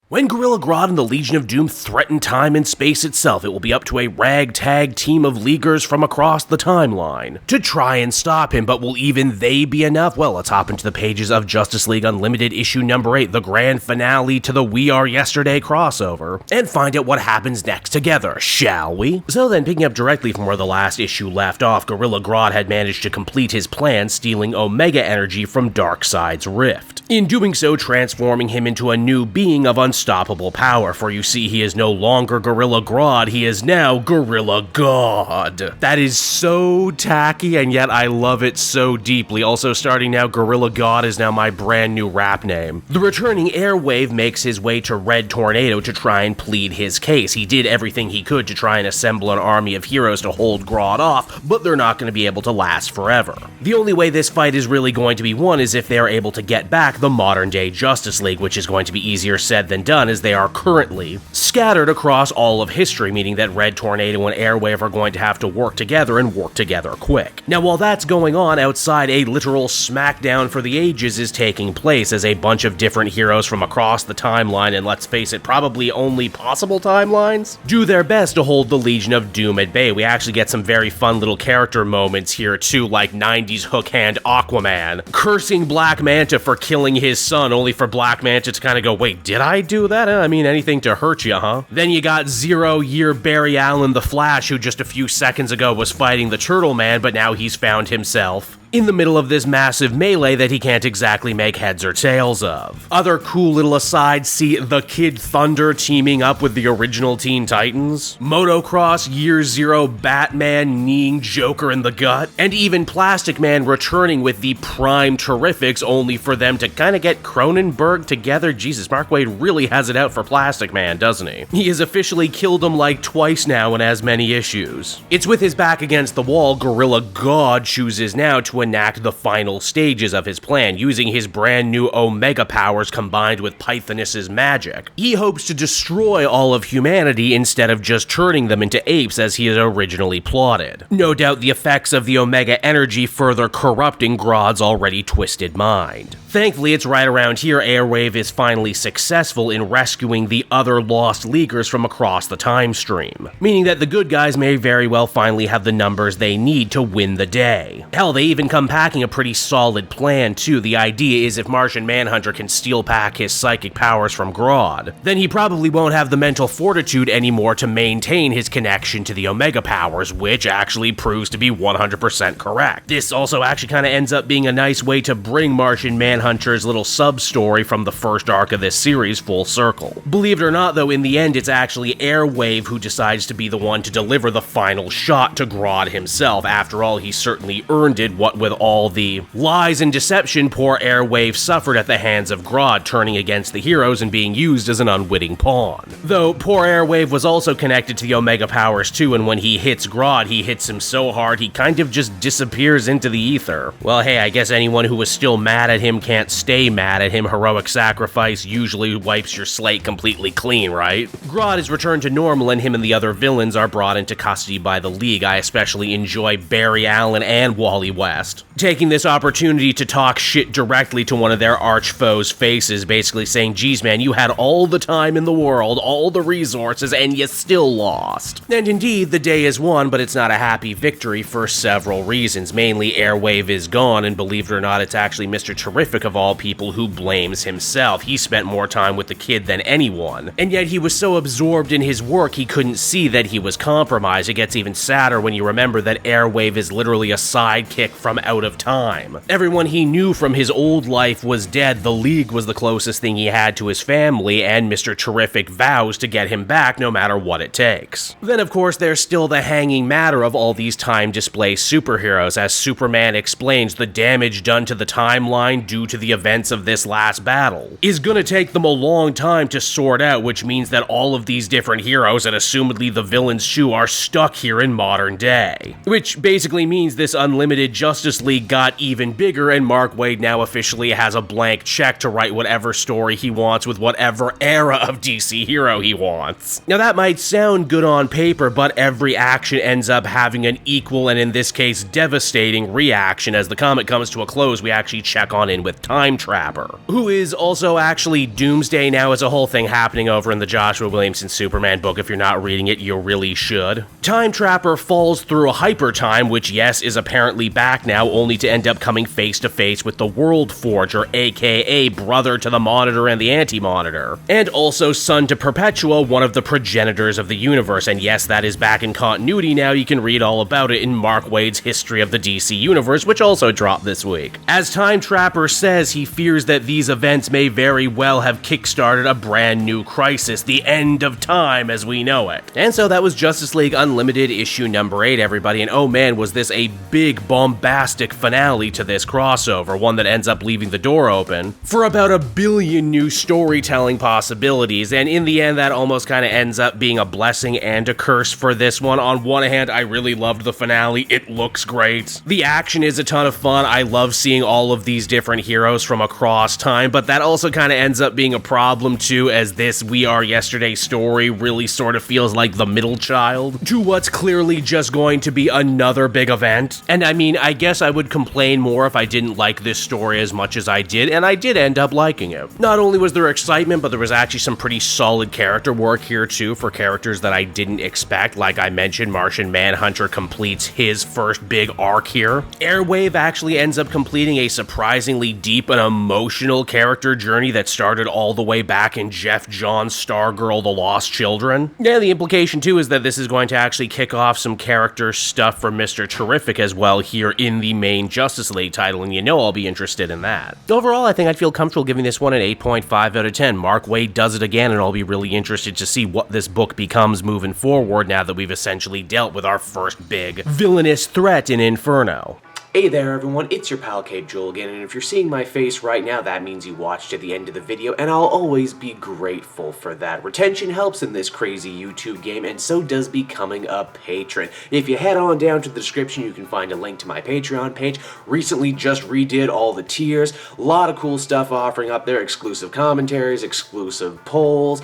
When Gorilla Grodd and the Legion of Doom threaten time and space itself, it will be up to a ragtag team of Leaguers from across the timeline to try and stop him, but will even they be enough? Well, let's hop into the pages of Justice League Unlimited issue number 8, the grand finale to the We Are Yesterday crossover, and find out what happens next together, shall we? So then, picking up directly from where the last issue left off, Gorilla Grodd had managed to complete his plan, stealing Omega energy from Darkseid's rift. In doing so, transforming him into a new being of unstoppable power, for you see he is no longer Gorilla Grodd, he is now Gorilla God. That is so tacky, and yet I love it so deeply. Also, starting now, Gorilla God is now my brand new rap name. The returning Airwave makes his way to Red Tornado to try and plead his case. He did everything he could to try and assemble an army of heroes to hold Grodd off, but they're not going to be able to last forever. The only way this fight is really going to be won is if they are able to get back the modern-day Justice League, which is going to be easier said than done, as they are currently scattered across all of history, meaning that Red Tornado and Airwave are going to have to work together and work together quick. Now, while that's going on, outside a literal smackdown for the ages is taking place as a bunch of different heroes from across the timeline, and let's face it, probably only possible timelines, do their best to hold the Legion of Doom at bay. We actually get some very fun little character moments here too, like 90s hook hand Aquaman cursing Black Manta for killing his son, only for Black Manta to kind of go, wait, did I do that? I mean, anything to hurt you, huh? Then you got 0-year Barry Allen the Flash, who just a few seconds ago was fighting the Turtle Man, but now he's found himself in the middle of this massive melee that he can't exactly make heads or tails of. Other cool little asides see the Kid Thunder teaming up with the original Teen Titans, Motocross Year Zero Batman kneeing Joker in the gut, and even Plastic Man returning with the Prime Terrifics, only for them to kind of get Cronenberg together. Jesus, Mark Waid really has it out for Plastic Man, doesn't he? He has officially killed him like twice now in as many issues. It's with his back against the wall, Gorilla God chooses now to enact the final stages of his plan, using his brand new Omega powers combined with Pythoness's magic. He hopes to destroy all of humanity instead of just turning them into apes as he had originally plotted. No doubt the effects of the Omega energy further corrupting Grodd's already twisted mind. Thankfully, it's right around here Airwave is finally successful in rescuing the other lost Leaguers from across the time stream, meaning that the good guys may very well finally have the numbers they need to win the day. Hell, they even come packing a pretty solid plan too. The idea is if Martian Manhunter can steal back his psychic powers from Grodd, then he probably won't have the mental fortitude anymore to maintain his connection to the Omega powers, which actually proves to be 100% correct. This also actually kind of ends up being a nice way to bring Martian Manhunter's little sub-story from the first arc of this series full circle. Believe it or not though, in the end it's actually Airwave who decides to be the one to deliver the final shot to Grodd himself. After all, he certainly earned it, what with all the lies and deception poor Airwave suffered at the hands of Grodd, turning against the heroes and being used as an unwitting pawn. Though poor Airwave was also connected to the Omega powers too, and when he hits Grodd, he hits him so hard he kind of just disappears into the ether. Well, hey, I guess anyone who was still mad at him can't stay mad at him. Heroic sacrifice usually wipes your slate completely clean, right? Grodd is returned to normal, and him and the other villains are brought into custody by the League. I especially enjoy Barry Allen and Wally West taking this opportunity to talk shit directly to one of their arch foes' faces, basically saying, geez man, you had all the time in the world, all the resources, and you still lost. And indeed, the day is won, but it's not a happy victory for several reasons. Mainly, Airwave is gone, and believe it or not, it's actually Mr. Terrific of all people who blames himself. He spent more time with the kid than anyone, and yet he was so absorbed in his work he couldn't see that he was compromised. It gets even sadder when you remember that Airwave is literally a sidekick from out of time. Everyone he knew from his old life was dead, the League was the closest thing he had to his family, and Mr. Terrific vows to get him back no matter what it takes. Then of course there's still the hanging matter of all these time display superheroes. As Superman explains, the damage done to the timeline due to the events of this last battle is gonna take them a long time to sort out, which means that all of these different heroes and assumedly the villains too are stuck here in modern day. Which basically means this unlimited Justice League got even bigger, and Mark Waid now officially has a blank check to write whatever story he wants with whatever era of DC hero he wants. Now that might sound good on paper, but every action ends up having an equal and in this case devastating reaction. As the comic comes to a close, we actually check on in with with Time Trapper, who is also actually Doomsday now as a whole thing happening over in the Joshua Williamson Superman book. If you're not reading it, you really should. Time Trapper falls through a hyper-time, which yes, is apparently back now, only to end up coming face to face with the World Forger, aka brother to the Monitor and the Anti-Monitor, and also son to Perpetua, one of the progenitors of the universe, and yes, that is back in continuity now. You can read all about it in Mark Waid's History of the DC Universe, which also dropped this week. As Time Trapper says, he fears that these events may very well have kickstarted a brand new crisis, the end of time as we know it. And so that was Justice League Unlimited issue number 8, everybody, and oh man, was this a big bombastic finale to this crossover, one that ends up leaving the door open for about 1 billion new storytelling possibilities, and in the end that almost kind of ends up being a blessing and a curse for this one. On one hand, I really loved the finale, it looks great, the action is a ton of fun, I love seeing all of these different heroes from across time, but that also kind of ends up being a problem too, as this We Are Yesterday story really sort of feels like the middle child to what's clearly just going to be another big event. And I mean, I guess I would complain more if I didn't like this story as much as I did, and I did end up liking it. Not only was there excitement, but there was actually some pretty solid character work here too, for characters that I didn't expect. Like I mentioned, Martian Manhunter completes his first big arc here. Airwave actually ends up completing a surprisingly deep and emotional character journey that started all the way back in Jeff Johns' Stargirl The Lost Children. Yeah, the implication too is that this is going to actually kick off some character stuff for Mr. Terrific as well here in the main Justice League title, and you know I'll be interested in that. Overall, I think I'd feel comfortable giving this one an 8.5 out of 10. Mark Waid does it again, and I'll be really interested to see what this book becomes moving forward now that we've essentially dealt with our first big villainous threat in Inferno. Hey there everyone, it's your pal Cape Jewel again, and if you're seeing my face right now, that means you watched to the end of the video, and I'll always be grateful for that. Retention helps in this crazy YouTube game, and so does becoming a patron. If you head on down to the description, you can find a link to my Patreon page. Recently just redid all the tiers, a lot of cool stuff offering up there, exclusive commentaries, exclusive polls,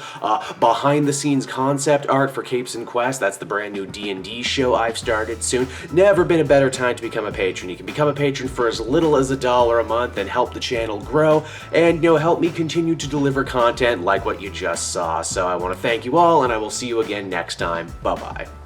behind the scenes concept art for Capes and Quest, that's the brand new D&D show I've started soon. Never been a better time to become a patron. You can become a patron for as little as $1 a month and help the channel grow and, you know, help me continue to deliver content like what you just saw. So I want to thank you all, and I will see you again next time. Bye-bye.